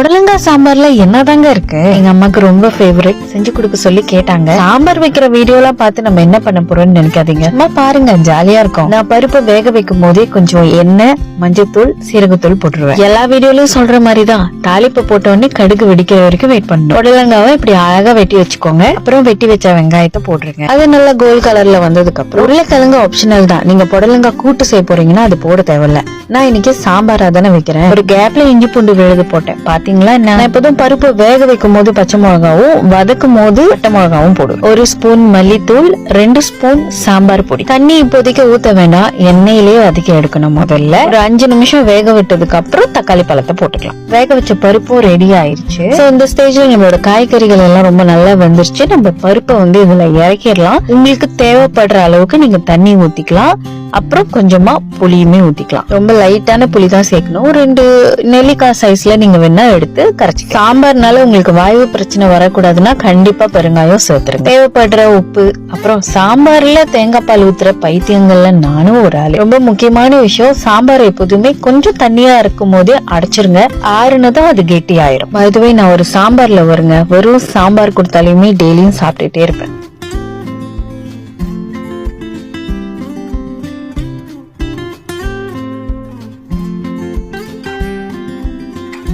புடலங்காய் சாம்பார்ல என்னதாங்க இருக்கு? எங்க அம்மாக்கு ரொம்ப ஃபேவரட், செஞ்சு கொடுக்க சொல்லி கேட்டாங்க. சாம்பார் வைக்கிற வீடியோ எல்லாம் பார்த்து நம்ம என்ன பண்ண போறோம்னு நினைக்காதீங்க, சும்மா பாருங்க, ஜாலியா இருக்கும். நான் பருப்பு வேக வைக்கும் போதே கொஞ்சம் எண்ணெய், மஞ்சத்தூள், சீரகத்தூள் போட்டுருவேன். எல்லா வீடியோலயும் சொல்ற மாதிரிதான் தாளிப்பு போட்ட உடனே கடுகு வெடிக்கிற வரைக்கும் வெயிட் பண்ணணும். புடலங்காவை இப்படி அழகா வெட்டி வச்சுக்கோங்க. அப்புறம் வெட்டி வச்ச வெங்காயத்தை போட்டுருங்க. அது நல்லா கோல்ட் கலர்ல வந்ததுக்கு அப்புறம் உருளைக்கிழங்கு ஆப்ஷனல் தான். நீங்க புடலங்காய் கூட்டு செய்ய போறீங்கன்னா அது போட தேவையில்ல. நான் இன்னைக்கு சாம்பாரா தானே வைக்கிறேன். ஒரு கேப்ல இஞ்சி பூண்டு விழுது போட்டேன். பாத்தீங்களா? நான் எப்போதும் பருப்பு வேக வைக்கும் போது பச்சை மிளகாவும், வதக்கும் போது பட்டை மிளகாவும் போடுவேன். 1 ஸ்பூன் மல்லித்தூள், 2 ஸ்பூன் சாம்பார் பொடி. தண்ணி இப்போதைக்கு ஊத்த வேண்டாம், எண்ணெயிலேயே வதக்கி எடுக்கணும். முதல்ல ஒரு 5 நிமிஷம் வேக விட்டதுக்கு அப்புறம் தக்காளி பழத்தை போட்டுக்கலாம். வேக வச்ச பருப்பும் ரெடி ஆயிருச்சு. இந்த ஸ்டேஜ்ல நம்மளோட காய்கறிகள் எல்லாம் ரொம்ப நல்லா வந்துருச்சு. நம்ம பருப்பை இதுல இறக்கிடலாம். உங்களுக்கு தேவைப்படுற அளவுக்கு நீங்க தண்ணி ஊத்திக்கலாம். அப்புறம் கொஞ்சமா புளியுமே ஊத்திக்கலாம். ரொம்ப லைட்டான புளி தான் சேர்க்கணும். 2 நெல்லிக்காய் சைஸ்ல நீங்க வேணா எடுத்து கரைச்சி. சாம்பார்னால உங்களுக்கு வாயு பிரச்சனை வரக்கூடாதுன்னா கண்டிப்பா பெருங்காயம் சேர்த்துருங்க. தேவைப்படுற உப்பு. அப்புறம் சாம்பார்ல தேங்காய் பால் ஊத்துற பைத்தியங்கள்ல நானும் ஒரு ஆளு. ரொம்ப முக்கியமான விஷயம், சாம்பார் எப்போதுமே கொஞ்சம் தண்ணியா இருக்கும் போதே அடைச்சிருங்க. ஆறுனதான் அது கெட்டி ஆயிரும். அதுவே நான் ஒரு சாம்பார்ல வெறும் சாம்பார் கொடுத்தாலுமே டெய்லியும் சாப்பிட்டுட்டே இருப்பேன்.